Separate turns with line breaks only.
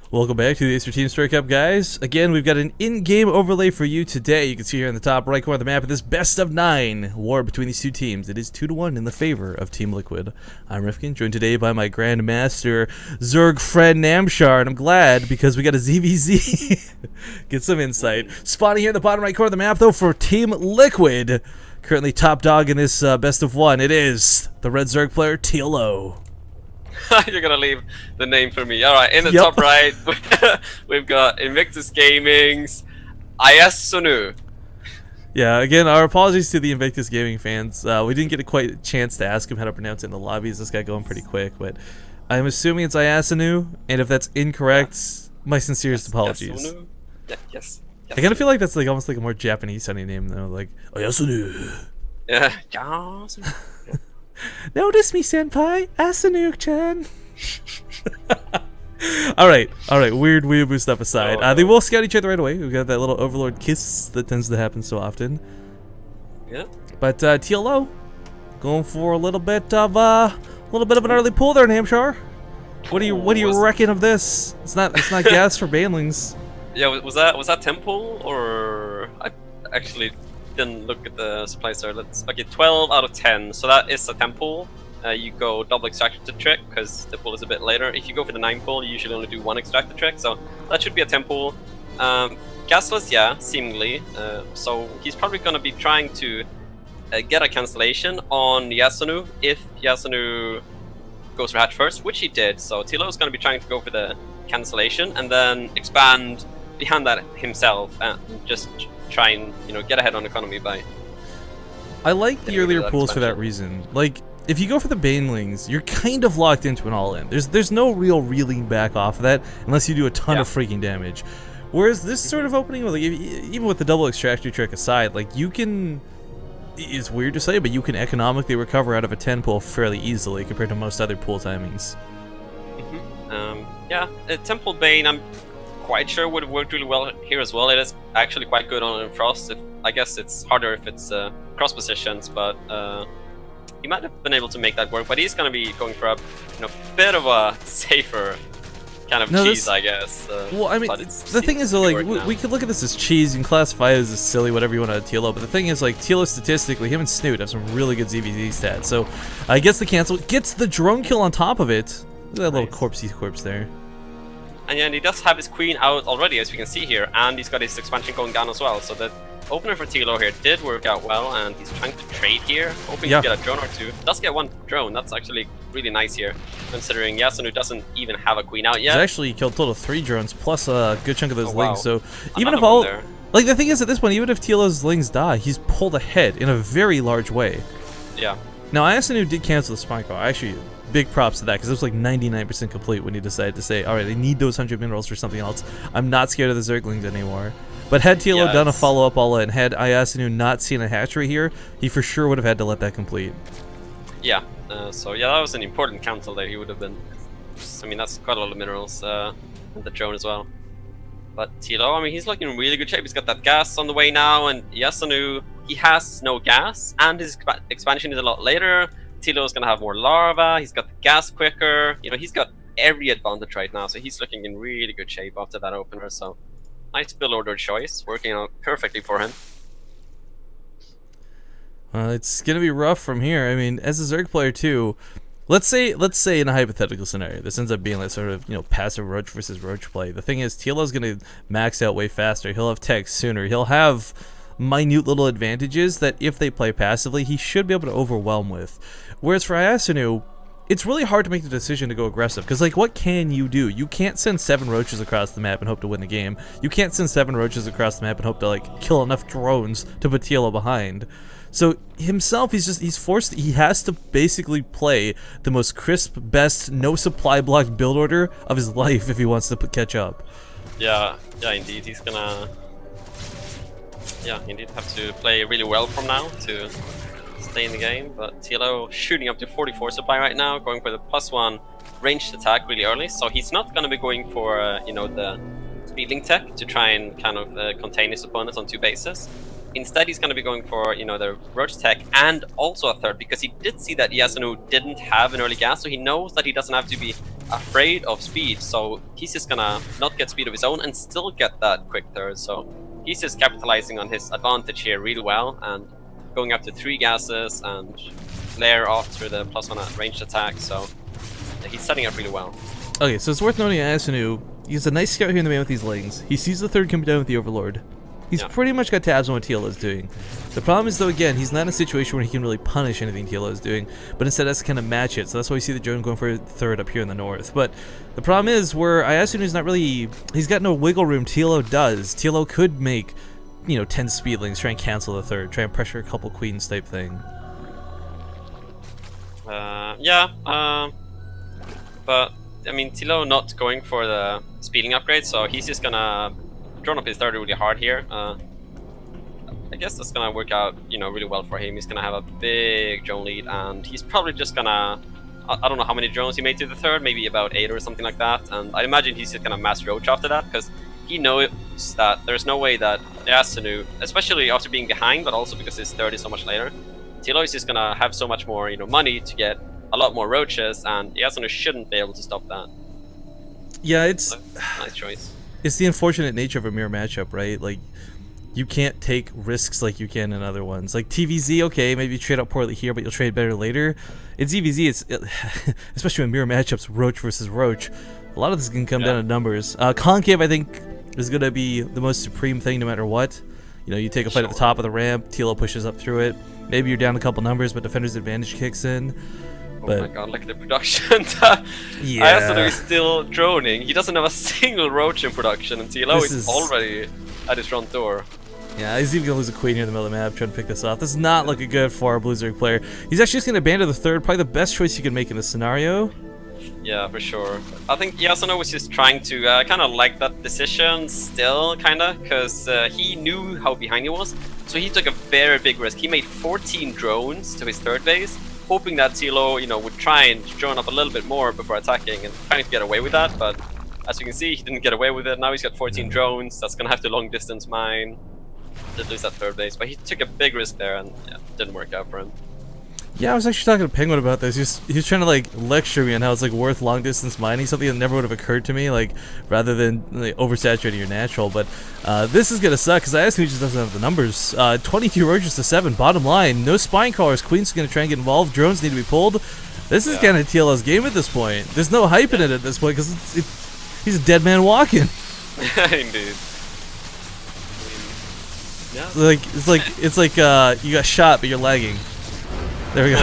Welcome back to the Acer Team Story Cup, guys. Again, we've got an in-game overlay for you today. You can see here in the top right corner of the map of this best of 9 war between these two teams. It is 2-1 in the favor of Team Liquid. I'm Rifkin, joined today by my Grandmaster Zerg friend Namshar, and I'm glad because we got a ZVZ. Get some insight. Spawning here in the bottom right corner of the map, though, for Team Liquid. Currently top dog in this best of 1. It is the red Zerg player, LiquidTLO.
You're gonna leave the name for me. Alright, in the top right, we've got Invictus Gaming's IAsonu.
Yeah, again, our apologies to the Invictus Gaming fans. We didn't get a quite chance to ask him how to pronounce it in the lobbies. This got going pretty quick, but I'm assuming it's IAsonu, and if that's incorrect, my sincerest apologies.
Yes.
I kind of feel like that's like almost like a more Japanese sounding name, though, like IAsonu.
Yeah.
Notice me, senpai, Asanu-chan. Alright, weird weeaboo stuff aside. They will scout each other right away. We've got that little Overlord kiss that tends to happen so often.
Yeah.
But TLO going for a little bit of an early pull there, Namshar. What do you reckon of this? It's not gas for banelings.
Yeah, was that temple or I actually didn't look at the supply store. Okay, 12 out of 10. So that is a temple. You go double extractor trick because the pull is a bit later. If you go for the 9 pull, you usually only do 1 extractor trick. So that should be a temple. Gasless, yeah, seemingly. So he's probably going to be trying to get a cancellation on IAsonu if IAsonu goes for hatch first, which he did. So TLO is going to be trying to go for the cancellation and then expand behind that himself and just try and get ahead on economy by.
I like the earlier pools for that reason. Like, if you go for the banelings, you're kind of locked into an all-in. There's no real reeling back off of that unless you do a ton of freaking damage. Whereas this sort of opening, like, even with the double extractor trick aside, like you can. It's weird to say, but you can economically recover out of a 10 pool fairly easily compared to most other pool timings.
Yeah, Temple Bane, I'm quite sure would have worked really well here as well. It is actually quite good on Frost. I guess it's harder if it's cross positions, but he might have been able to make that work. But he's going to be going for a bit of a safer kind of cheese, I guess.
Well, I mean, the thing is, like, we could look at this as cheese and classify it as a silly, whatever you want to TLO. But the thing is, like, TLO statistically, him and Snoot have some really good ZVZ stats. So, gets the cancel, gets the drone kill on top of it. Look at that little corpse there.
And yeah, and he does have his queen out already, as we can see here, and he's got his expansion going down as well. So the opener for TLO here did work out well, and he's trying to trade here, hoping to get a drone or two. Does get 1 drone. That's actually really nice here, considering IAsonu doesn't even have a queen out yet.
He's actually killed a total of 3 drones plus a good chunk of those lings. So even if like, the thing is, at this point, even if TLO's lings die, he's pulled ahead in a very large way.
Yeah.
Now IAsonu did cancel the spine call. Actually, big props to that, because it was like 99% complete when he decided to say, alright, I need those 100 minerals for something else. I'm not scared of the Zerglings anymore. But had TLO done a follow-up all-in, had IAsonu not seen a hatchery here, he for sure would have had to let that complete.
Yeah, so yeah, that was an important cancel there. He would have been, I mean, that's quite a lot of minerals, and the drone as well. But TLO, I mean, he's looking in really good shape. He's got that gas on the way now, and IAsonu, he has no gas, and his expansion is a lot later. TLO is going to have more larva, he's got the gas quicker, he's got every advantage right now, so he's looking in really good shape after that opener. So nice build order choice, working out perfectly for him.
It's going to be rough from here. I mean, as a Zerg player too, let's say in a hypothetical scenario, this ends up being like sort of, passive Roach versus Roach play. The thing is, TLO's going to max out way faster, he'll have tech sooner, he'll have minute little advantages that if they play passively, he should be able to overwhelm with. Whereas for IAsonu, it's really hard to make the decision to go aggressive, because, like, what can you do? You can't send 7 roaches across the map and hope to win the game. You can't send 7 roaches across the map and hope to, like, kill enough drones to put TLO behind. So himself, he's forced, he has to basically play the most crisp, best, no supply blocked build order of his life if he wants to catch up.
Yeah, indeed, he's gonna indeed have to play really well from now to stay in the game. But TLO shooting up to 44 supply right now, going for the +1 ranged attack really early. So he's not going to be going for the speedling tech to try and kind of contain his opponents on 2 bases. Instead, he's going to be going for the Roach tech and also a third, because he did see that IAsonu didn't have an early gas, so he knows that he doesn't have to be afraid of speed, so he's just gonna not get speed of his own and still get that quick third. So he's just capitalizing on his advantage here really well and going up to 3 gases and flare after the +1 ranged attack. So he's setting up really well.
Okay, so it's worth noting IAsonu, he's a nice scout here in the main with these lanes. He sees the third coming down with the Overlord. He's pretty much got tabs on what TLO is doing. The problem is, though, again, he's not in a situation where he can really punish anything TLO is doing, but instead has to kind of match it. So that's why we see the drone going for a third up here in the north. But the problem is, where IAsonu is not really, he's got no wiggle room. TLO does. TLO could make, 10 speedlings, try and cancel the third, try and pressure a couple queens type thing.
But I mean, TLO not going for the speeding upgrade, so he's just gonna drone up his third really hard here. I guess that's gonna work out, really well for him. He's gonna have a big drone lead, and he's probably just gonna, I don't know how many drones he made to the third, maybe about 8 or something like that. And I imagine he's just gonna mass roach after that, because he knows that there's no way that IAsonu, especially after being behind, but also because his third is so much later, TLO is just gonna have so much more, money to get a lot more roaches, and IAsonu shouldn't be able to stop that.
Yeah, it's
so, nice choice.
It's the unfortunate nature of a mirror matchup, right? Like, you can't take risks like you can in other ones. Like TVZ, okay, maybe you trade out poorly here, but you'll trade better later. In ZVZ, especially when mirror matchups, Roach versus Roach, a lot of this can come down to numbers. Concave, I think, is going to be the most supreme thing no matter what. You take a fight at the top of the ramp, TLO pushes up through it. Maybe you're down a couple numbers, but defender's advantage kicks in.
Oh my god, look at the production. IAsonu is still droning. He doesn't have a single roach in production, and TLO is already at his front door.
Yeah, he's even going to lose a queen here in the middle of the map trying to pick this off. This is not looking good for our Blue Zerg player. He's actually just going to abandon the third, probably the best choice you can make in this scenario.
Yeah, for sure. I think IAsonu was just trying to kind of like that decision still, kind of, because he knew how behind he was. So he took a very big risk. He made 14 drones to his third base, hoping that TLO, would try and drone up a little bit more before attacking and trying to get away with that. But as you can see, he didn't get away with it. Now he's got 14 drones. That's going to have to long distance mine. Did lose that third base, but he took a big risk there, and didn't work out for him.
Yeah, I was actually talking to Penguin about this. He was trying to lecture me on how it's worth long distance mining, something that never would have occurred to me, rather than oversaturating your natural. But this is gonna suck because IAsonu just doesn't have the numbers. 22 roaches to 7. Bottom line, no spine callers. Queen's gonna try and get involved. Drones need to be pulled. This is kind of TLO's game at this point. There's no hype in it at this point because he's a dead man walking.
Indeed.
It's like you got shot, but you're lagging. There we go.